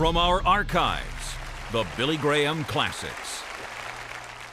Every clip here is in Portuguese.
From our archives, the Billy Graham Classics.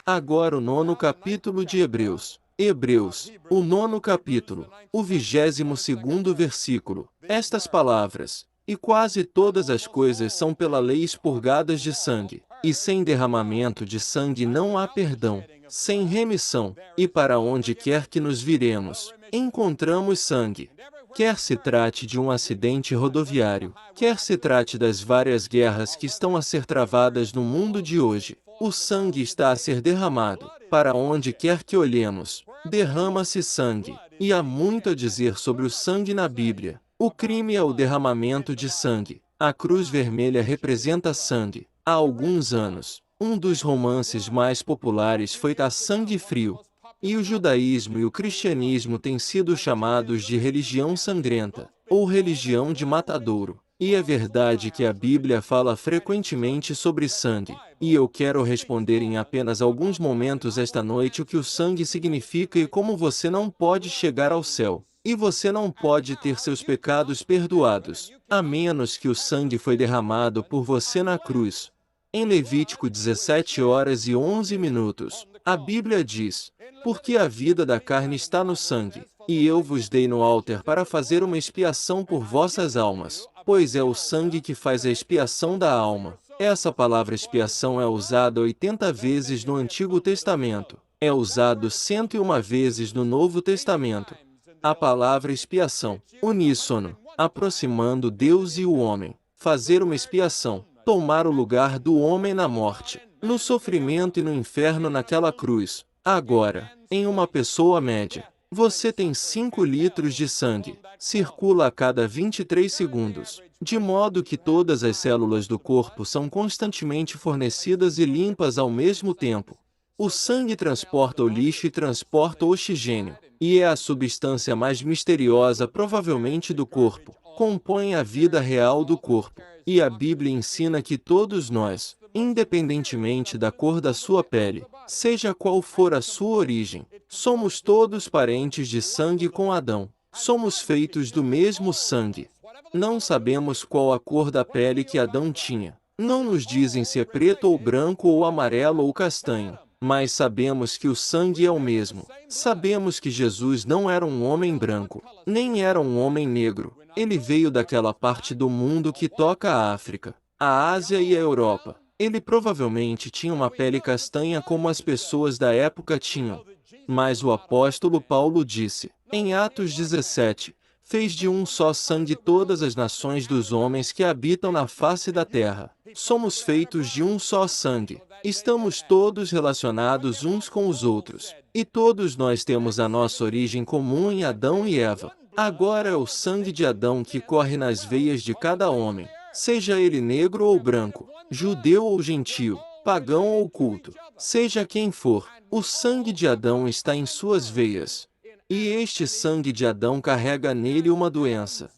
Agora o 9º capítulo de Hebreus. Hebreus, o 9º capítulo, o 22º versículo. Estas palavras: e quase todas as coisas são pela lei expurgadas de sangue, e sem derramamento de sangue não há perdão, sem remissão, e para onde quer que nos viremos, encontramos sangue. Quer se trate de um acidente rodoviário, quer se trate das várias guerras que estão a ser travadas no mundo de hoje, o sangue está a ser derramado. Para onde quer que olhemos, derrama-se sangue. E há muito a dizer sobre o sangue na Bíblia. O crime é o derramamento de sangue. A cruz vermelha representa sangue. Há alguns anos, um dos romances mais populares foi A Sangue Frio. E o judaísmo e o cristianismo têm sido chamados de religião sangrenta, ou religião de matadouro. E é verdade que a Bíblia fala frequentemente sobre sangue, e eu quero responder em apenas alguns momentos esta noite o que o sangue significa e como você não pode chegar ao céu, e você não pode ter seus pecados perdoados, a menos que o sangue foi derramado por você na cruz. Em Levítico 17h11, a Bíblia diz: porque a vida da carne está no sangue, e eu vos dei no altar para fazer uma expiação por vossas almas, pois é o sangue que faz a expiação da alma. Essa palavra expiação é usada 80 vezes no Antigo Testamento, é usado 101 vezes no Novo Testamento. A palavra expiação, uníssono, aproximando Deus e o homem, fazer uma expiação, tomar o lugar do homem na morte, no sofrimento e no inferno naquela cruz. Agora, em uma pessoa média, você tem 5 litros de sangue, circula a cada 23 segundos, de modo que todas as células do corpo são constantemente fornecidas e limpas ao mesmo tempo. O sangue transporta o lixo e transporta o oxigênio, e é a substância mais misteriosa provavelmente do corpo, compõe a vida real do corpo, e a Bíblia ensina que todos nós, independentemente da cor da sua pele, seja qual for a sua origem, somos todos parentes de sangue com Adão. Somos feitos do mesmo sangue. Não sabemos qual a cor da pele que Adão tinha. Não nos dizem se é preto ou branco ou amarelo ou castanho. Mas sabemos que o sangue é o mesmo. Sabemos que Jesus não era um homem branco, nem era um homem negro. Ele veio daquela parte do mundo que toca a África, a Ásia e a Europa. Ele provavelmente tinha uma pele castanha como as pessoas da época tinham. Mas o apóstolo Paulo disse, em Atos 17, fez de um só sangue todas as nações dos homens que habitam na face da terra. Somos feitos de um só sangue. Estamos todos relacionados uns com os outros. E todos nós temos a nossa origem comum em Adão e Eva. Agora é o sangue de Adão que corre nas veias de cada homem, seja ele negro ou branco, judeu ou gentio, pagão ou culto, seja quem for, o sangue de Adão está em suas veias. E este sangue de Adão carrega nele uma doença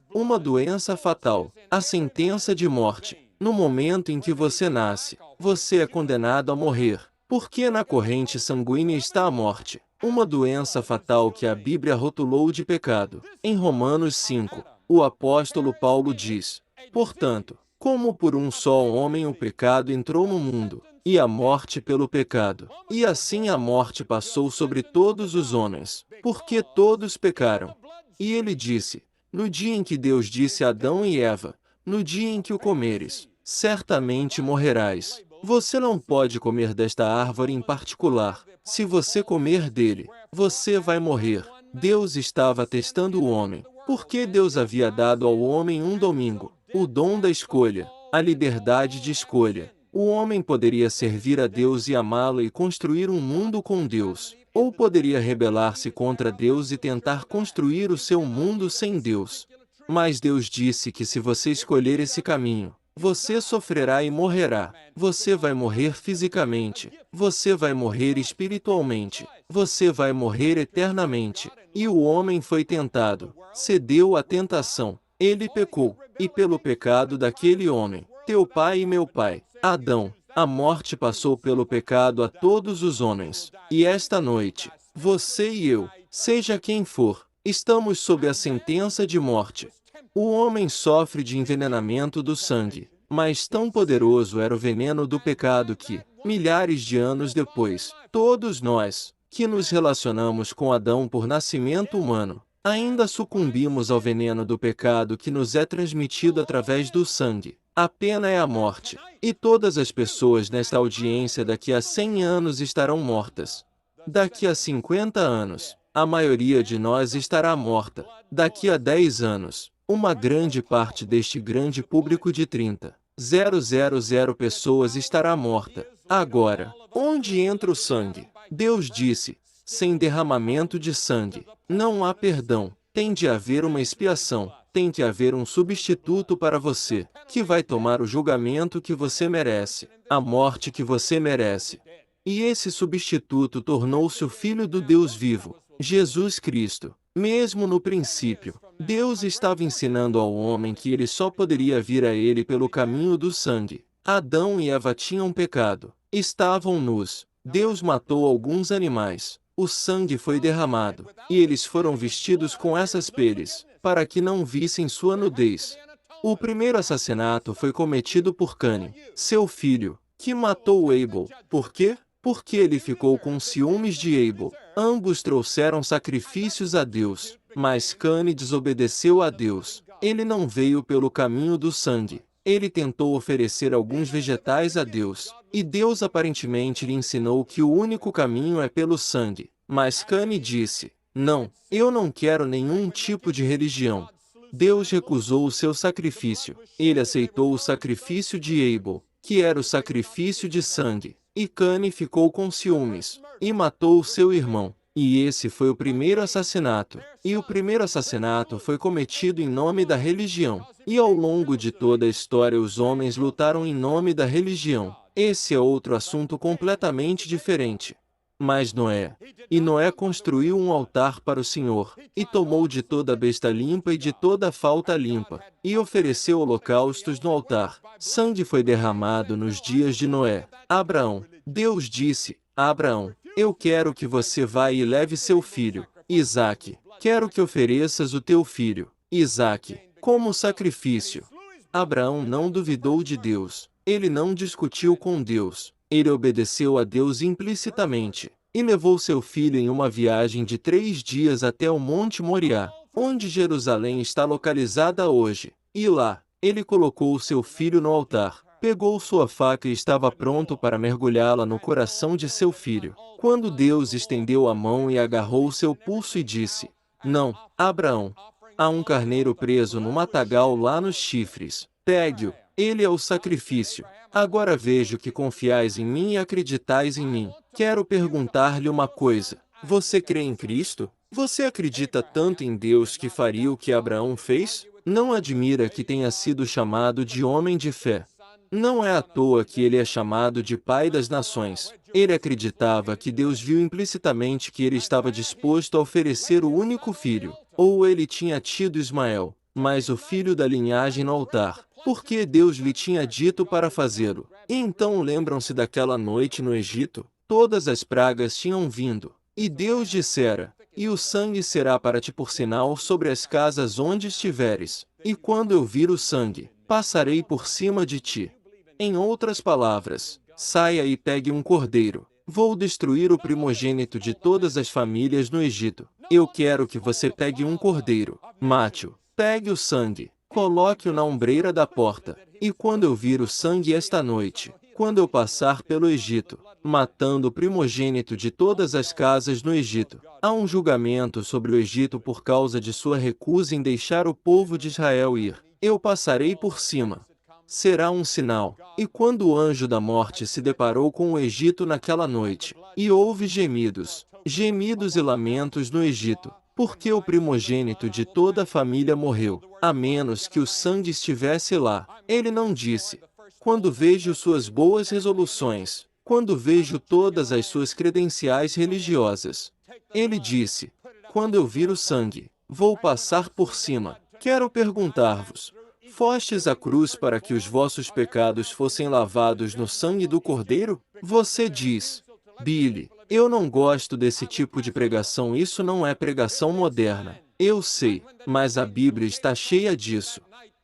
fatal, a sentença de morte. No momento em que você nasce, você é condenado a morrer, porque na corrente sanguínea está a morte, uma doença fatal que a Bíblia rotulou de pecado. Em Romanos 5, o apóstolo Paulo diz: portanto, como por um só homem o pecado entrou no mundo, e a morte pelo pecado, e assim a morte passou sobre todos os homens, porque todos pecaram. E ele disse, no dia em que Deus disse a Adão e Eva, no dia em que o comeres, certamente morrerás. Você não pode comer desta árvore em particular. Se você comer dele, você vai morrer. Deus estava testando o homem, porque Deus havia dado ao homem um domingo, o dom da escolha, a liberdade de escolha. O homem poderia servir a Deus e amá-lo e construir um mundo com Deus, ou poderia rebelar-se contra Deus e tentar construir o seu mundo sem Deus. Mas Deus disse que se você escolher esse caminho, você sofrerá e morrerá. Você vai morrer fisicamente, você vai morrer espiritualmente, você vai morrer eternamente. E o homem foi tentado, cedeu à tentação, ele pecou, e pelo pecado daquele homem, teu pai e meu pai, Adão, a morte passou pelo pecado a todos os homens. E esta noite, você e eu, seja quem for, estamos sob a sentença de morte. O homem sofre de envenenamento do sangue. Mas tão poderoso era o veneno do pecado que, milhares de anos depois, todos nós, que nos relacionamos com Adão por nascimento humano, ainda sucumbimos ao veneno do pecado que nos é transmitido através do sangue. A pena é a morte, e todas as pessoas nesta audiência daqui a 100 anos estarão mortas. Daqui a 50 anos, a maioria de nós estará morta. Daqui a 10 anos, uma grande parte deste grande público de 30.000 pessoas estará morta. Agora, onde entra o sangue? Deus disse: sem derramamento de sangue, não há perdão. Tem de haver uma expiação, tem de haver um substituto para você, que vai tomar o julgamento que você merece, a morte que você merece. E esse substituto tornou-se o Filho do Deus vivo, Jesus Cristo. Mesmo no princípio, Deus estava ensinando ao homem que ele só poderia vir a ele pelo caminho do sangue. Adão e Eva tinham pecado, estavam nus. Deus matou alguns animais. O sangue foi derramado, e eles foram vestidos com essas peles, para que não vissem sua nudez. O primeiro assassinato foi cometido por Caim, seu filho, que matou Abel. Por quê? Porque ele ficou com ciúmes de Abel. Ambos trouxeram sacrifícios a Deus, mas Caim desobedeceu a Deus. Ele não veio pelo caminho do sangue. Ele tentou oferecer alguns vegetais a Deus, e Deus aparentemente lhe ensinou que o único caminho é pelo sangue. Mas Caim disse: não, eu não quero nenhum tipo de religião. Deus recusou o seu sacrifício. Ele aceitou o sacrifício de Abel, que era o sacrifício de sangue. E Caim ficou com ciúmes, e matou o seu irmão. E esse foi o primeiro assassinato. E o primeiro assassinato foi cometido em nome da religião. E ao longo de toda a história os homens lutaram em nome da religião. Esse é outro assunto completamente diferente. Mas Noé. E Noé construiu um altar para o Senhor, e tomou de toda a besta limpa e de toda a falta limpa, e ofereceu holocaustos no altar. Sangue foi derramado nos dias de Noé. Abraão. Deus disse a Abraão: eu quero que você vá e leve seu filho, Isaque. Quero que ofereças o teu filho, Isaque, como sacrifício. Abraão não duvidou de Deus. Ele não discutiu com Deus. Ele obedeceu a Deus implicitamente, e levou seu filho em uma viagem de 3 dias até o Monte Moriá, onde Jerusalém está localizada hoje. E lá, ele colocou o seu filho no altar, pegou sua faca e estava pronto para mergulhá-la no coração de seu filho. Quando Deus estendeu a mão e agarrou seu pulso e disse: não, Abraão, há um carneiro preso no matagal lá nos chifres. Pegue-o, ele é o sacrifício. Agora vejo que confiais em mim e acreditais em mim. Quero perguntar-lhe uma coisa. Você crê em Cristo? Você acredita tanto em Deus que faria o que Abraão fez? Não admira que tenha sido chamado de homem de fé. Não é à toa que ele é chamado de Pai das Nações. Ele acreditava que Deus viu implicitamente que ele estava disposto a oferecer o único filho, ou ele tinha tido Ismael, mas o filho da linhagem no altar, porque Deus lhe tinha dito para fazê-lo. E então lembram-se daquela noite no Egito? Todas as pragas tinham vindo, e Deus dissera: e o sangue será para ti por sinal sobre as casas onde estiveres, e quando eu vir o sangue, passarei por cima de ti. Em outras palavras, saia e pegue um cordeiro. Vou destruir o primogênito de todas as famílias no Egito. Eu quero que você pegue um cordeiro, mate-o, pegue o sangue, coloque-o na ombreira da porta. E quando eu vir o sangue esta noite, quando eu passar pelo Egito, matando o primogênito de todas as casas no Egito, há um julgamento sobre o Egito por causa de sua recusa em deixar o povo de Israel ir. Eu passarei por cima. Será um sinal. E quando o anjo da morte se deparou com o Egito naquela noite, e houve gemidos, gemidos e lamentos no Egito, porque o primogênito de toda a família morreu, a menos que o sangue estivesse lá. Ele não disse: quando vejo suas boas resoluções, quando vejo todas as suas credenciais religiosas. Ele disse: quando eu vir o sangue, vou passar por cima. Quero perguntar-vos: fostes à cruz para que os vossos pecados fossem lavados no sangue do Cordeiro? Você diz: Billy, eu não gosto desse tipo de pregação, isso não é pregação moderna. Eu sei, mas a Bíblia está cheia disso.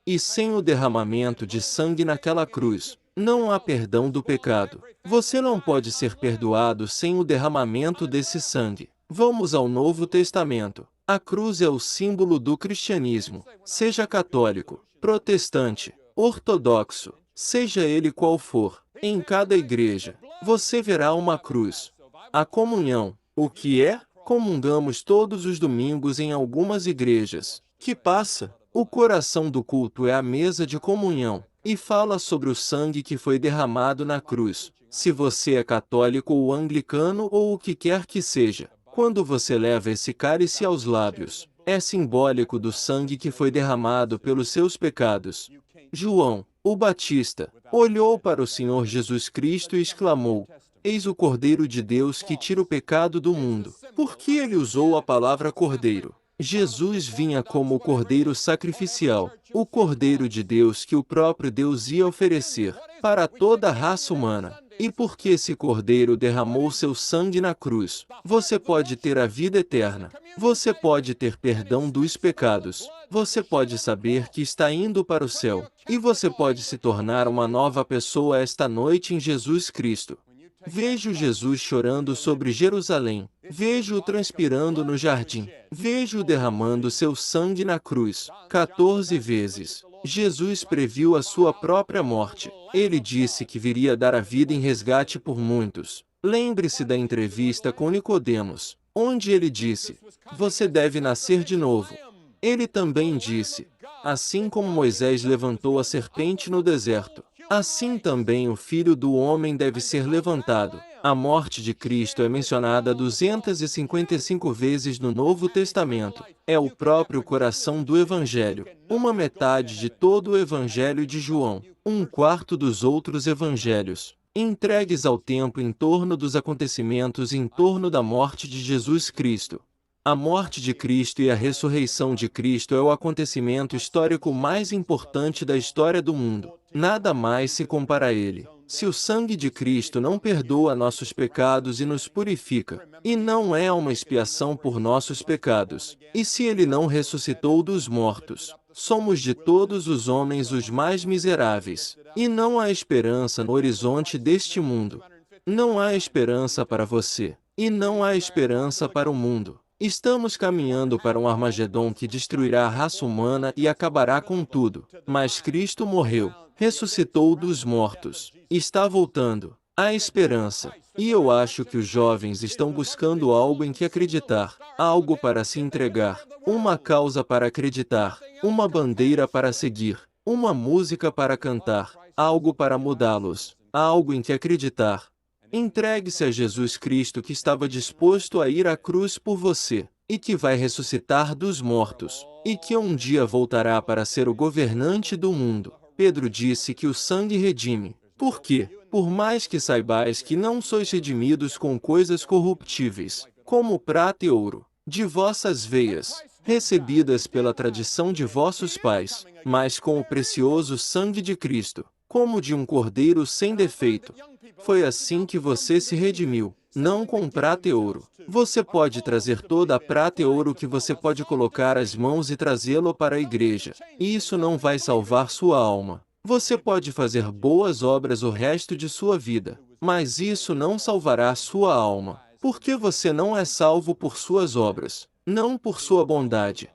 E sem o derramamento de sangue naquela cruz, não há perdão do pecado. Você não pode ser perdoado sem o derramamento desse sangue. Vamos ao Novo Testamento. A cruz é o símbolo do cristianismo. Seja católico, protestante, ortodoxo, seja ele qual for, em cada igreja, você verá uma cruz. A comunhão, o que é? Comungamos todos os domingos em algumas igrejas. Que passa? O coração do culto é a mesa de comunhão, e fala sobre o sangue que foi derramado na cruz. Se você é católico ou anglicano ou o que quer que seja, quando você leva esse cálice aos lábios, é simbólico do sangue que foi derramado pelos seus pecados. João, o Batista, olhou para o Senhor Jesus Cristo e exclamou: Eis o Cordeiro de Deus que tira o pecado do mundo. Por que ele usou a palavra cordeiro? Jesus vinha como o cordeiro sacrificial, o cordeiro de Deus que o próprio Deus ia oferecer para toda a raça humana. E porque esse cordeiro derramou seu sangue na cruz, você pode ter a vida eterna. Você pode ter perdão dos pecados. Você pode saber que está indo para o céu. E você pode se tornar uma nova pessoa esta noite em Jesus Cristo. Vejo Jesus chorando sobre Jerusalém. Vejo-o transpirando no jardim. Vejo-o derramando seu sangue na cruz, 14 vezes. Jesus previu a sua própria morte. Ele disse que viria dar a vida em resgate por muitos. Lembre-se da entrevista com Nicodemos, onde ele disse: Você deve nascer de novo. Ele também disse: Assim como Moisés levantou a serpente no deserto, assim também o Filho do Homem deve ser levantado. A morte de Cristo é mencionada 255 vezes no Novo Testamento. É o próprio coração do Evangelho. Uma metade de todo o Evangelho de João, um quarto dos outros evangelhos, entregues ao tempo em torno dos acontecimentos em torno da morte de Jesus Cristo. A morte de Cristo e a ressurreição de Cristo é o acontecimento histórico mais importante da história do mundo. Nada mais se compara a ele. Se o sangue de Cristo não perdoa nossos pecados e nos purifica, e não é uma expiação por nossos pecados, e se ele não ressuscitou dos mortos, somos de todos os homens os mais miseráveis, e não há esperança no horizonte deste mundo. Não há esperança para você, e não há esperança para o mundo. Estamos caminhando para um Armagedon que destruirá a raça humana e acabará com tudo. Mas Cristo morreu, ressuscitou dos mortos, está voltando. Há esperança. E eu acho que os jovens estão buscando algo em que acreditar, algo para se entregar, uma causa para acreditar, uma bandeira para seguir, uma música para cantar, algo para mudá-los, algo em que acreditar. Entregue-se a Jesus Cristo que estava disposto a ir à cruz por você, e que vai ressuscitar dos mortos, e que um dia voltará para ser o governante do mundo. Pedro disse que o sangue redime. Por quê? Por mais que saibais que não sois redimidos com coisas corruptíveis, como prata e ouro, de vossas veias, recebidas pela tradição de vossos pais, mas com o precioso sangue de Cristo, como de um cordeiro sem defeito. Foi assim que você se redimiu, não com prata e ouro. Você pode trazer toda a prata e ouro que você pode colocar as mãos e trazê-lo para a igreja, e isso não vai salvar sua alma. Você pode fazer boas obras o resto de sua vida, mas isso não salvará sua alma, porque você não é salvo por suas obras, não por sua bondade.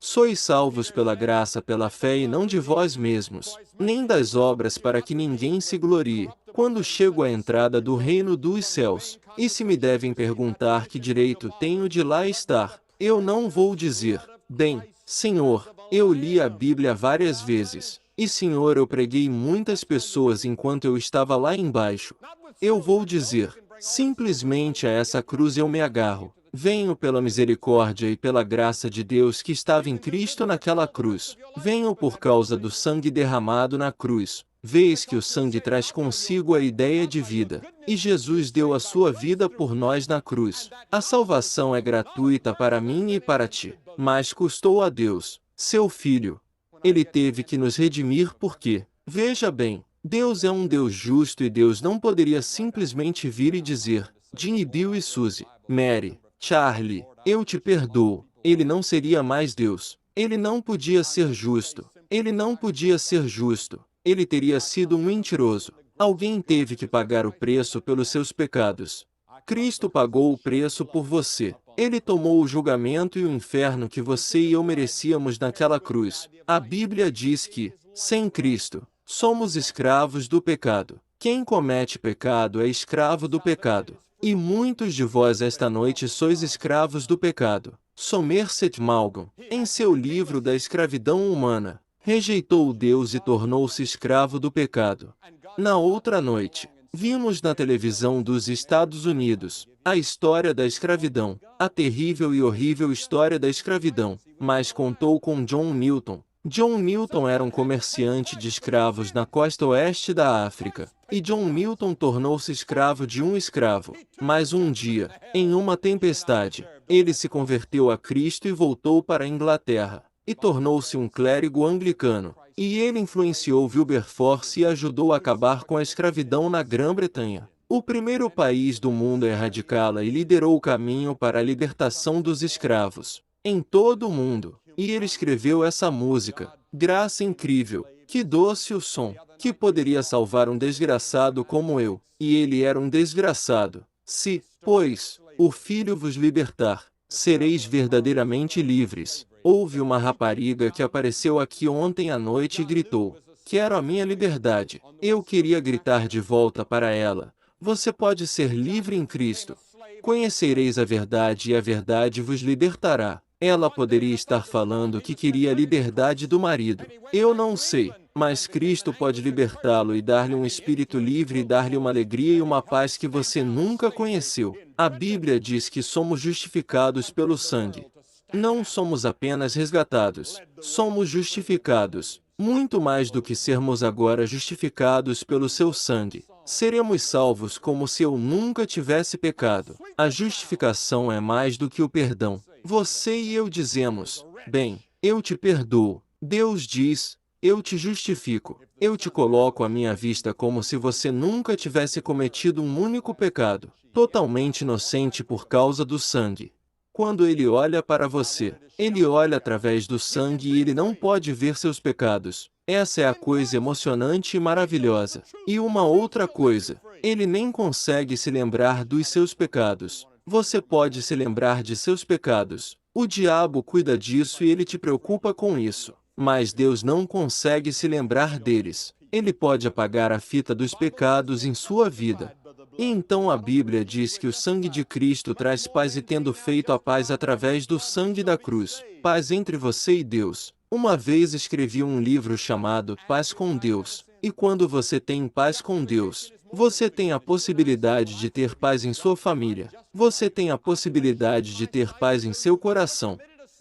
Sois salvos pela graça, pela fé e não de vós mesmos, nem das obras para que ninguém se glorie. Quando chego à entrada do reino dos céus, e se me devem perguntar que direito tenho de lá estar, eu não vou dizer: bem, Senhor, eu li a Bíblia várias vezes, e Senhor, eu preguei muitas pessoas enquanto eu estava lá embaixo. Eu vou dizer: simplesmente a essa cruz eu me agarro. Venho pela misericórdia e pela graça de Deus que estava em Cristo naquela cruz. Venho por causa do sangue derramado na cruz. Vês que o sangue traz consigo a ideia de vida. E Jesus deu a sua vida por nós na cruz. A salvação é gratuita para mim e para ti, mas custou a Deus, seu Filho. Ele teve que nos redimir porque, veja bem, Deus é um Deus justo e Deus não poderia simplesmente vir e dizer: Jim, Bill e Suzy, Mary, Charlie, eu te perdoo. Ele não seria mais Deus. Ele não podia ser justo. Ele não podia ser justo. Ele teria sido um mentiroso. Alguém teve que pagar o preço pelos seus pecados. Cristo pagou o preço por você. Ele tomou o julgamento e o inferno que você e eu merecíamos naquela cruz. A Bíblia diz que, sem Cristo, somos escravos do pecado. Quem comete pecado é escravo do pecado. E muitos de vós esta noite sois escravos do pecado. Somerset Maugham, em seu livro da escravidão humana, rejeitou Deus e tornou-se escravo do pecado. Na outra noite, vimos na televisão dos Estados Unidos a história da escravidão, a terrível e horrível história da escravidão, mas contou com John Newton. John Newton era um comerciante de escravos na costa oeste da África, e John Newton tornou-se escravo de um escravo. Mas um dia, em uma tempestade, ele se converteu a Cristo e voltou para a Inglaterra, e tornou-se um clérigo anglicano. E ele influenciou Wilberforce e ajudou a acabar com a escravidão na Grã-Bretanha, o primeiro país do mundo a erradicá-la, e liderou o caminho para a libertação dos escravos em todo o mundo. E ele escreveu essa música, Graça Incrível. Que doce o som, que poderia salvar um desgraçado como eu, e ele era um desgraçado. Se, pois, o Filho vos libertar, sereis verdadeiramente livres. Houve uma rapariga que apareceu aqui ontem à noite e gritou: quero a minha liberdade. Eu queria gritar de volta para ela: você pode ser livre em Cristo. Conhecereis a verdade e a verdade vos libertará. Ela poderia estar falando que queria a liberdade do marido. Eu não sei, mas Cristo pode libertá-lo e dar-lhe um espírito livre e dar-lhe uma alegria e uma paz que você nunca conheceu. A Bíblia diz que somos justificados pelo sangue. Não somos apenas resgatados, somos justificados. Muito mais do que sermos agora justificados pelo seu sangue. Seremos salvos como se eu nunca tivesse pecado. A justificação é mais do que o perdão. Você e eu dizemos: bem, eu te perdoo. Deus diz: eu te justifico. Eu te coloco à minha vista como se você nunca tivesse cometido um único pecado, totalmente inocente por causa do sangue. Quando ele olha para você, ele olha através do sangue e ele não pode ver seus pecados. Essa é a coisa emocionante e maravilhosa. E uma outra coisa, ele nem consegue se lembrar dos seus pecados. Você pode se lembrar de seus pecados. O diabo cuida disso e ele te preocupa com isso. Mas Deus não consegue se lembrar deles. Ele pode apagar a fita dos pecados em sua vida. E então a Bíblia diz que o sangue de Cristo traz paz, e tendo feito a paz através do sangue da cruz, paz entre você e Deus. Uma vez escrevi um livro chamado Paz com Deus, e quando você tem paz com Deus, você tem a possibilidade de ter paz em sua família. Você tem a possibilidade de ter paz em seu coração.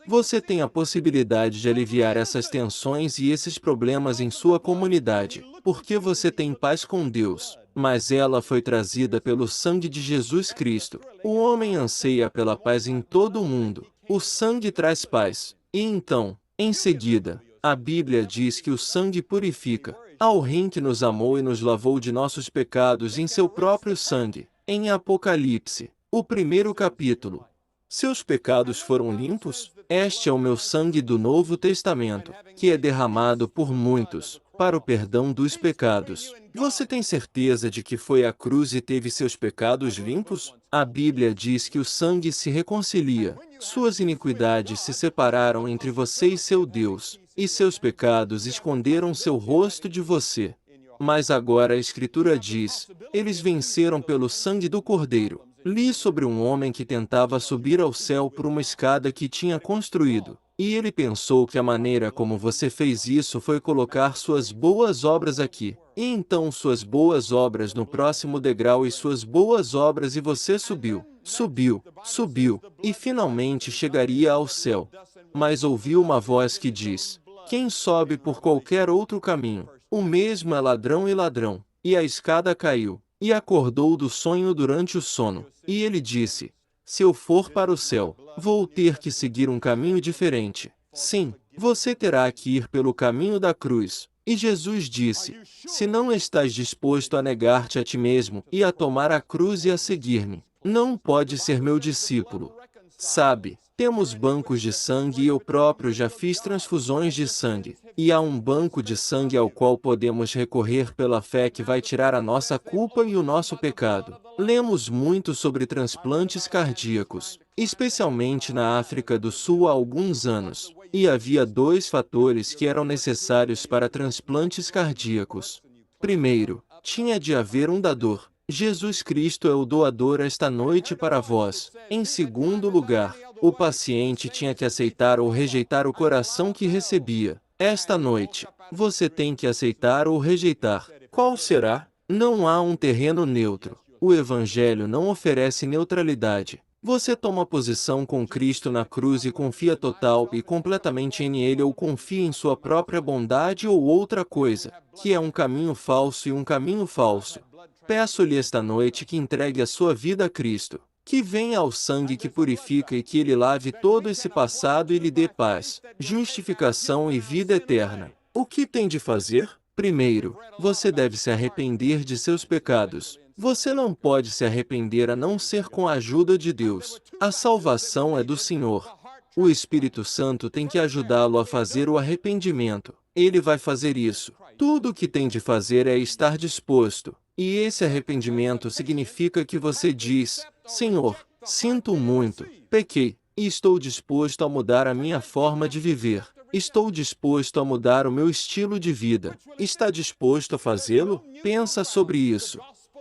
Você tem a possibilidade de aliviar essas tensões e esses problemas em sua comunidade, porque você tem paz com Deus. Mas ela foi trazida pelo sangue de Jesus Cristo. O homem anseia pela paz em todo o mundo. O sangue traz paz. E então, em seguida, a Bíblia diz que o sangue purifica. Ao Rei que nos amou e nos lavou de nossos pecados em seu próprio sangue. Em Apocalipse, o 1º capítulo. Seus pecados foram limpos? Este é o meu sangue do Novo Testamento, que é derramado por muitos, para o perdão dos pecados. Você tem certeza de que foi à cruz e teve seus pecados limpos? A Bíblia diz que o sangue se reconcilia. Suas iniquidades se separaram entre você e seu Deus, e seus pecados esconderam seu rosto de você. Mas agora a Escritura diz: eles venceram pelo sangue do Cordeiro. Li sobre um homem que tentava subir ao céu por uma escada que tinha construído, e ele pensou que a maneira como você fez isso foi colocar suas boas obras aqui, e então suas boas obras no próximo degrau e suas boas obras, e você subiu, subiu, subiu, e finalmente chegaria ao céu. Mas ouviu uma voz que diz: quem sobe por qualquer outro caminho, o mesmo é ladrão e ladrão. E a escada caiu, e acordou do sonho durante o sono. E ele disse: se eu for para o céu, vou ter que seguir um caminho diferente. Sim, você terá que ir pelo caminho da cruz. E Jesus disse: se não estás disposto a negar-te a ti mesmo, e a tomar a cruz e a seguir-me, não pode ser meu discípulo. Sabe, Temos bancos de sangue e eu próprio já fiz transfusões de sangue. E há um banco de sangue ao qual podemos recorrer pela fé que vai tirar a nossa culpa e o nosso pecado. Lemos muito sobre transplantes cardíacos, especialmente na África do Sul há alguns anos. E havia dois fatores que eram necessários para transplantes cardíacos. Primeiro, tinha de haver um dador. Jesus Cristo é o doador esta noite para vós. Em segundo lugar, o paciente tinha que aceitar ou rejeitar o coração que recebia. Esta noite, você tem que aceitar ou rejeitar. Qual será? Não há um terreno neutro. O Evangelho não oferece neutralidade. Você toma posição com Cristo na cruz e confia total e completamente em Ele ou confia em sua própria bondade ou outra coisa, que é um caminho falso e um caminho falso. Peço-lhe esta noite que entregue a sua vida a Cristo, que venha ao sangue que purifica e que Ele lave todo esse passado e lhe dê paz, justificação e vida eterna. O que tem de fazer? Primeiro, você deve se arrepender de seus pecados. Você não pode se arrepender a não ser com a ajuda de Deus. A salvação é do Senhor. O Espírito Santo tem que ajudá-lo a fazer o arrependimento. Ele vai fazer isso. Tudo o que tem de fazer é estar disposto. E esse arrependimento significa que você diz: Senhor, sinto muito, pequei, e estou disposto a mudar a minha forma de viver. Estou disposto a mudar o meu estilo de vida. Está disposto a fazê-lo? Pensa sobre isso.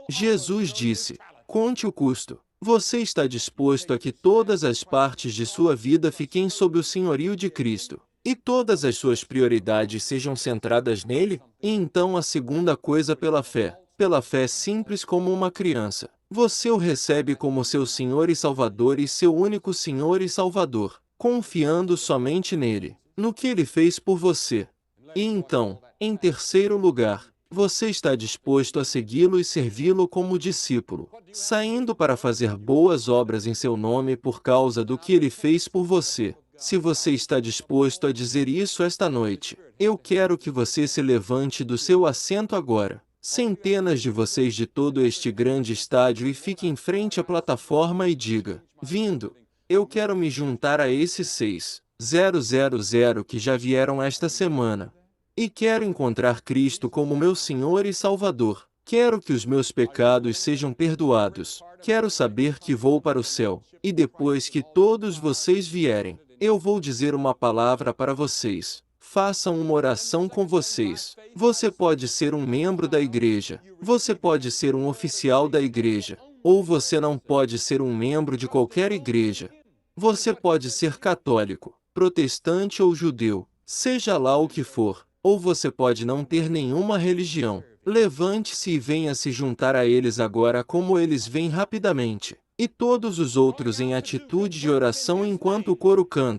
Jesus disse: conte o custo. Você está disposto a que todas as partes de sua vida fiquem sob o senhorio de Cristo, e todas as suas prioridades sejam centradas nele? E então a segunda coisa pela fé. Pela fé simples como uma criança. Você o recebe como seu Senhor e Salvador e seu único Senhor e Salvador, confiando somente nele, no que ele fez por você. E então, em terceiro lugar, você está disposto a segui-lo e servi-lo como discípulo, saindo para fazer boas obras em seu nome por causa do que ele fez por você. Se você está disposto a dizer isso esta noite, eu quero que você se levante do seu assento agora. Centenas de vocês de todo este grande estádio e fique em frente à plataforma e diga: vindo, eu quero me juntar a esses 6,000 que já vieram esta semana. E quero encontrar Cristo como meu Senhor e Salvador. Quero que os meus pecados sejam perdoados. Quero saber que vou para o céu. E depois que todos vocês vierem, eu vou dizer uma palavra para vocês. Façam uma oração com vocês. Você pode ser um membro da igreja. Você pode ser um oficial da igreja. Ou você não pode ser um membro de qualquer igreja. Você pode ser católico, protestante ou judeu, seja lá o que for. Ou você pode não ter nenhuma religião. Levante-se e venha se juntar a eles agora como eles vêm rapidamente. E todos os outros em atitude de oração enquanto o coro canta.